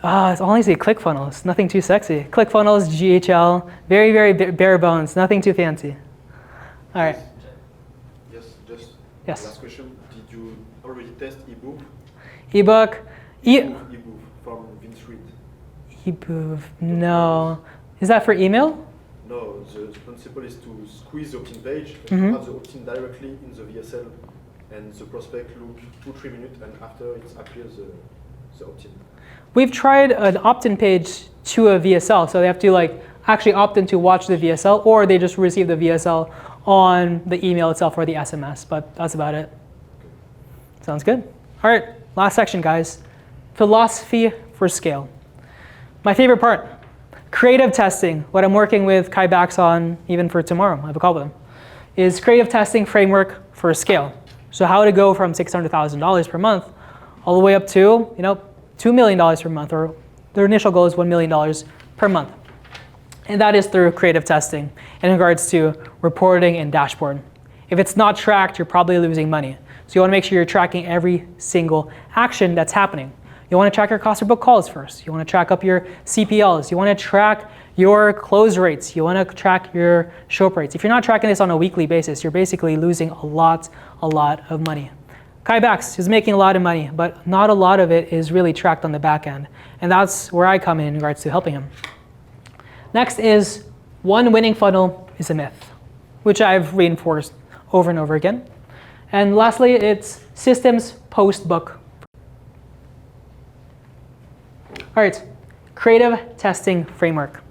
it's honestly ClickFunnels, nothing too sexy. ClickFunnels, GHL, very, very bare bones, nothing too fancy. All right. Yes, just Yes. last question. Did you already test ebook? Ebook. Ebook from Vince Reed. Ebook. No. Is that for email? No, the principle is to squeeze the opt-in page and Mhm. have the opt-in directly in the VSL, and the prospect look 2-3 minutes, and after it appears the opt-in. We've tried an opt-in page to a VSL, so they have to actually opt in to watch the VSL, or they just receive the VSL on the email itself or the SMS, but that's about it. Sounds good. All right, last section, guys. philosophy for scale. My favorite part, creative testing, what I'm working with Kai Bax on even for tomorrow, I have a call with him, is creative testing framework for scale. So how to go from $600,000 per month all the way up to $2 million per month, or their initial goal is $1 million per month. And that is through creative testing in regards to reporting and dashboard. If it's not tracked, you're probably losing money. So you want to make sure you're tracking every single action that's happening. You want to track your cost per book calls first. You want to track up your CPLs. You want to track your close rates. You want to track your show up rates. If you're not tracking this on a weekly basis, you're basically losing a lot of money. Kai Bax is making a lot of money, but not a lot of it is really tracked on the back end. And that's where I come in regards to helping him. Next is one winning funnel is a myth, which I've reinforced over and over again. And lastly, it's systems post-book. All right, creative testing framework.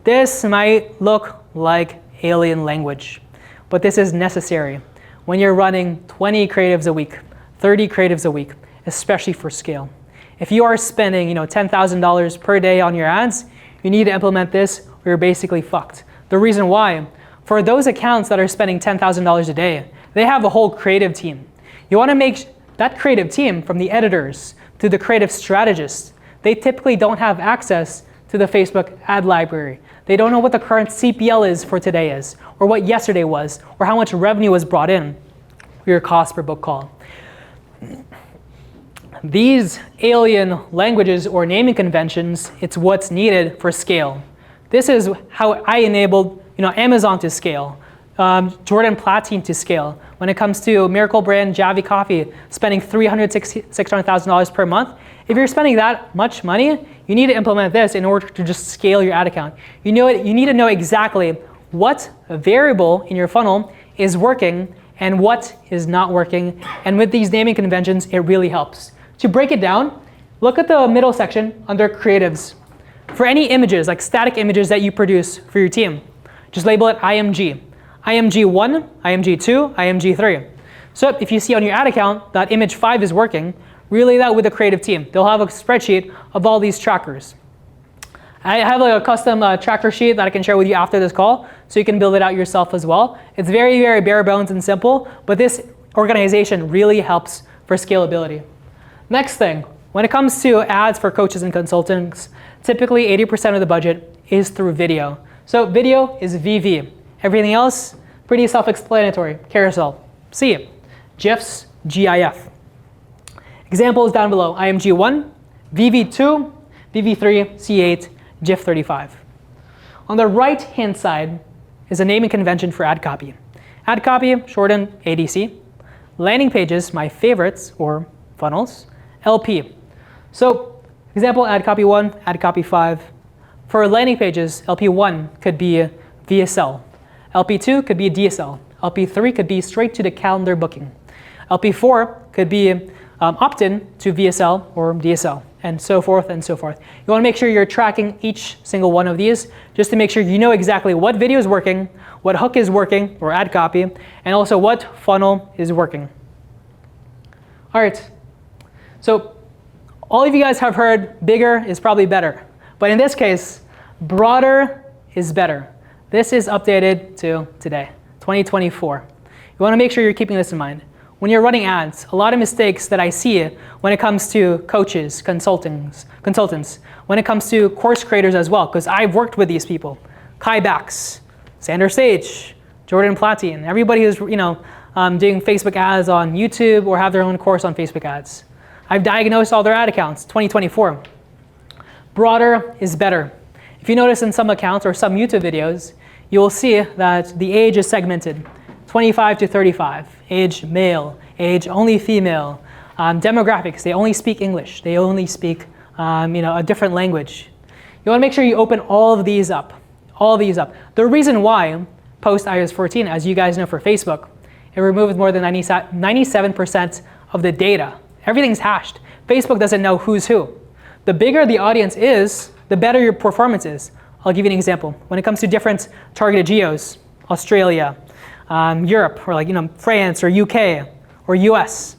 This might look like alien language, but this is necessary when you're running 20 creatives a week, 30 creatives a week, especially for scale. If you are spending $10,000 per day on your ads, you need to implement this or you're basically fucked. The reason why, for those accounts that are spending $10,000 a day, they have a whole creative team. You want to make that creative team, from the editors to the creative strategists, they typically don't have access to the Facebook ad library. They don't know what the current CPL is for today is, or what yesterday was, or how much revenue was brought in, or your cost per book call. These alien languages or naming conventions, it's what's needed for scale. This is how I enabled Amazon to scale, Jordan Platine to scale. When it comes to Miracle Brand Javi Coffee spending $600,000 per month, if you're spending that much money, you need to implement this in order to just scale your ad account. You need to know exactly what variable in your funnel is working and what is not working. And with these naming conventions, it really helps. To break it down, look at the middle section under creatives. For any images, like static images that you produce for your team, just label it IMG. IMG1, IMG2, IMG3. So if you see on your ad account that image 5 is working, relay that with a creative team. They'll have a spreadsheet of all these trackers. I have a custom tracker sheet that I can share with you after this call, so you can build it out yourself as well. It's very, very bare bones and simple, but this organization really helps for scalability. Next thing, when it comes to ads for coaches and consultants, typically 80% of the budget is through video. So video is VV. Everything else, pretty self-explanatory. Carousel, C. GIFs, GIF. Examples down below, IMG1, VV2, VV3, C8, GIF35. On the right-hand side is a naming convention for ad copy. Ad copy, shortened ADC. Landing pages, my favorites, or funnels, LP. So, example, ad copy 1, ad copy 5. For landing pages, LP1 could be VSL. LP2 could be DSL. LP3 could be straight to the calendar booking. LP4 could be opt-in to VSL or DSL, and so forth and so forth. You want to make sure you're tracking each single one of these just to make sure you know exactly what video is working, what hook is working, or ad copy, and also what funnel is working. All right, so all of you guys have heard bigger is probably better, but in this case, broader is better. This is updated to today, 2024. You want to make sure you're keeping this in mind. When you're running ads, a lot of mistakes that I see when it comes to coaches, consultants, when it comes to course creators as well, because I've worked with these people. Kai Bax, Sander Sage, Jordan Platine, everybody who's doing Facebook ads on YouTube or have their own course on Facebook ads. I've diagnosed all their ad accounts, 2024. Broader is better. If you notice in some accounts or some YouTube videos, you will see that the age is segmented. 25 to 35, age male, age only female, demographics, they only speak English, they only speak a different language. You want to make sure you open all of these up, The reason why post iOS 14, as you guys know for Facebook, it removed more than 97% of the data. Everything's hashed. Facebook doesn't know who's who. The bigger the audience is, the better your performance is. I'll give you an example. When it comes to different targeted geos, Australia, Europe, or France or UK or US,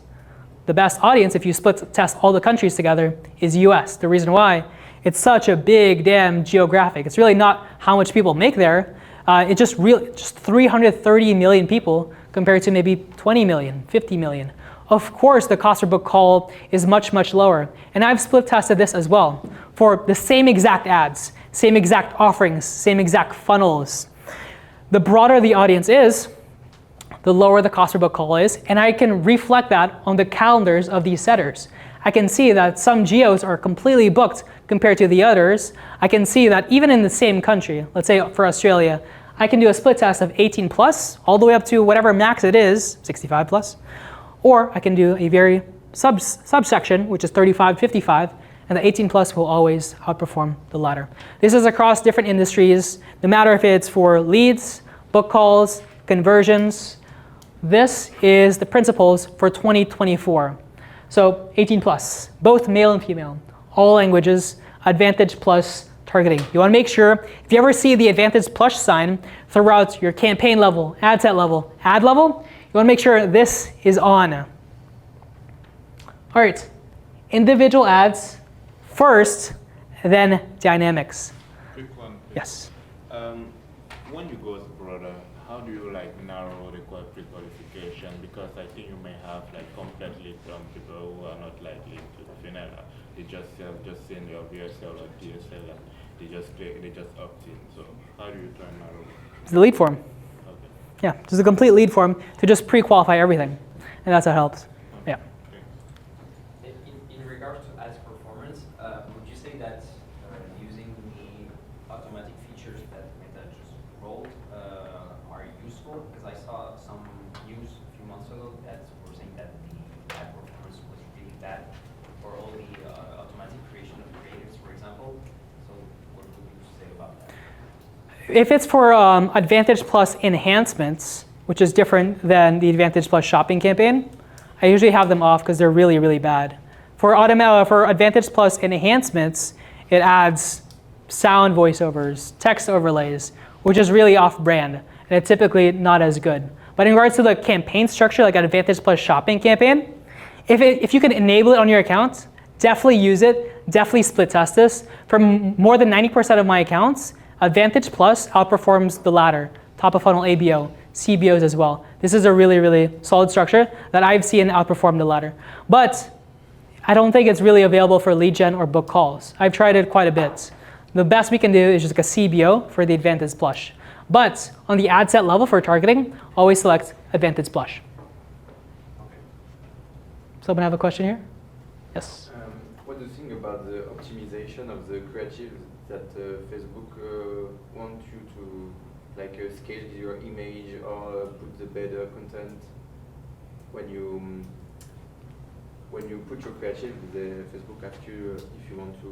the best audience, if you split test all the countries together, is US. The reason why, it's such a big damn geographic. It's really not how much people make there. It's just 330 million people compared to maybe 20 million, 50 million. Of course, the cost per book call is much, much lower. And I've split tested this as well for the same exact ads, same exact offerings, same exact funnels. The broader the audience is, the lower the cost per book call is, and I can reflect that on the calendars of these setters. I can see that some geos are completely booked compared to the others. I can see that even in the same country, let's say for Australia, I can do a split test of 18 plus, all the way up to whatever max it is, 65 plus, or I can do a very subsection, which is 35, 55, and the 18 plus will always outperform the latter. This is across different industries, no matter if it's for leads, book calls, conversions. This is the principles for 2024. So 18 plus, both male and female, all languages, Advantage Plus targeting. You want to make sure, if you ever see the Advantage Plus sign throughout your campaign level, ad set level, ad level, you want to make sure this is on. All right, individual ads first, then dynamics. Quick one. Yes. When you go broader, how do you like narrow the pre-qualification? Because I think you may have like completely from people who are not like linked to the funnel. They just send your VSL or DSL and they just opt in. So how do you try and narrow? It's the lead form. Okay. Yeah, just a complete lead form to just pre-qualify everything, and that's how it helps. Yeah. In regards to ads performance, would you say that using the automatic features that Meta just rolled are useful? Because I saw some news a few months ago that were saying that the ad performance was really bad for all the automatic creation of creatives, for example. So what would you say about that? If it's for Advantage Plus enhancements, which is different than the Advantage Plus shopping campaign, I usually have them off because they're really, really bad. For Advantage Plus enhancements, it adds sound voiceovers, text overlays, which is really off-brand, and it's typically not as good. But in regards to the campaign structure, like an Advantage Plus shopping campaign, if you can enable it on your account, definitely use it, definitely split test this. For more than 90% of my accounts, Advantage Plus outperforms the latter, top of funnel ABO, CBOs as well. This is a really, really solid structure that I've seen outperform the latter. But I don't think it's really available for lead gen or book calls. I've tried it quite a bit. The best we can do is just like a CBO for the Advantage Plus. But on the ad set level for targeting, always select Advantage Plus. Someone have a question here? Yes. What do you think about the optimization of the creatives that Facebook want you to like scale your image or put the better content when you put your creative? The Facebook asks you if you want to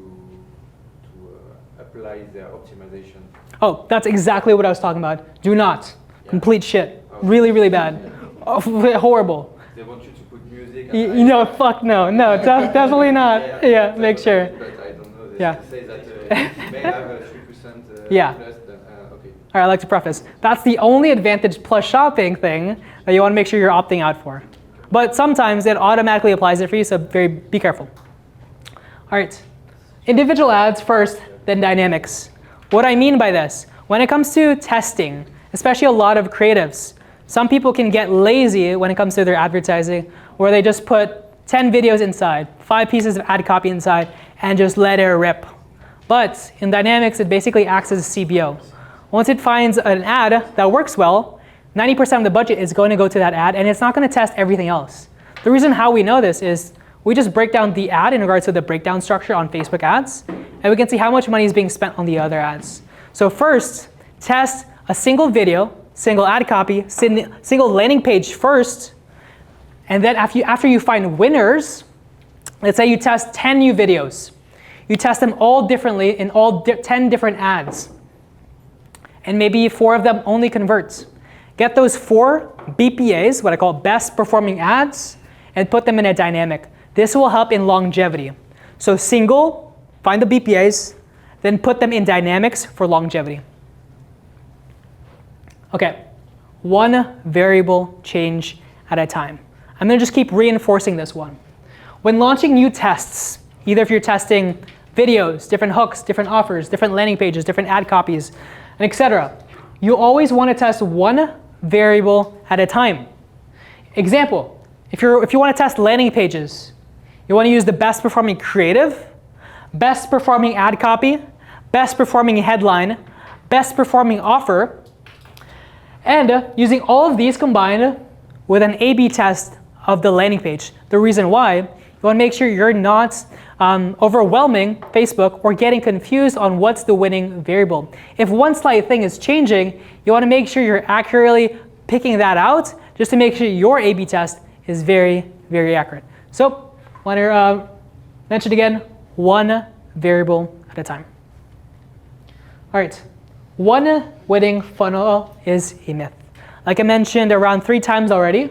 apply their optimization. Oh, that's exactly what I was talking about. Do not. Yeah. Complete shit. Okay. Really, really bad. Yeah. Oh, horrible. They want you to put music. You know, fuck no, definitely not. Yeah, make sure. But I don't know. They Yeah. say that you may have a 3% Yeah. plus. Okay. All right, I'd like to preface. That's the only Advantage Plus shopping thing that you want to make sure you're opting out for. But sometimes it automatically applies it for you, so be careful. All right, individual ads first, then dynamics. What I mean by this, when it comes to testing, especially a lot of creatives, some people can get lazy when it comes to their advertising, where they just put 10 videos inside, 5 pieces of ad copy inside, and just let it rip. But in dynamics, it basically acts as a CBO. Once it finds an ad that works well, 90% of the budget is going to go to that ad, and it's not going to test everything else. The reason how we know this is we just break down the ad in regards to the breakdown structure on Facebook ads, and we can see how much money is being spent on the other ads. So first, test a single video, single ad copy, single landing page first, and then after you find winners, let's say you test 10 new videos. You test them all differently in all 10 different ads, and maybe 4 of them only converts. Get those 4 BPAs, what I call best performing ads, and put them in a dynamic. This will help in longevity. So single, find the BPAs, then put them in dynamics for longevity. Okay, one variable change at a time. I'm gonna just keep reinforcing this one. When launching new tests, either if you're testing videos, different hooks, different offers, different landing pages, different ad copies, and etc., you always want to test one variable at a time. Example, if you want to test landing pages, you want to use the best performing creative, best performing ad copy, best performing headline, best performing offer, and using all of these combined with an A/B test of the landing page. The reason why, you want to make sure you're not overwhelming Facebook or getting confused on what's the winning variable. If one slight thing is changing, you want to make sure you're accurately picking that out just to make sure your A/B test is very, very accurate. So, I want to mention again, one variable at a time. All right, one winning funnel is a myth. Like I mentioned around 3 times already,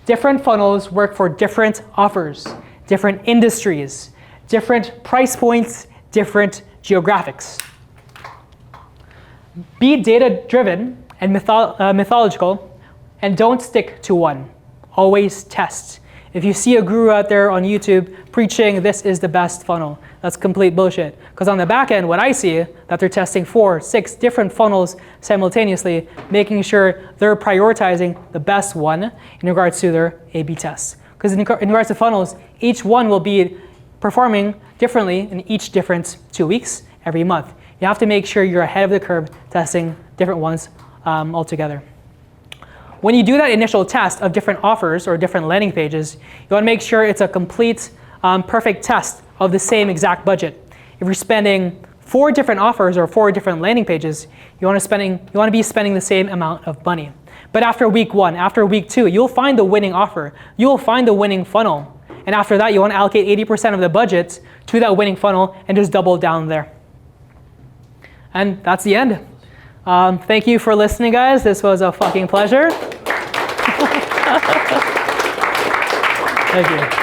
different funnels work for different offers, different industries, different price points, different geographics. Be data-driven and mythological, and don't stick to one. Always test. If you see a guru out there on YouTube preaching this is the best funnel, that's complete bullshit. Because on the back end, what I see that they're testing 4, 6 different funnels simultaneously, making sure they're prioritizing the best one in regards to their A/B tests. Because in regards to funnels, each one will be performing differently in each different 2 weeks every month. You have to make sure you're ahead of the curve testing different ones altogether. When you do that initial test of different offers or different landing pages, you want to make sure it's a complete, perfect test of the same exact budget. If you're spending 4 different offers or 4 different landing pages, you want to be spending the same amount of money. But after week 1, after week 2, you'll find the winning offer. You'll find the winning funnel. And after that, you want to allocate 80% of the budget to that winning funnel and just double down there. And that's the end. Thank you for listening, guys. This was a fucking pleasure. Thank you.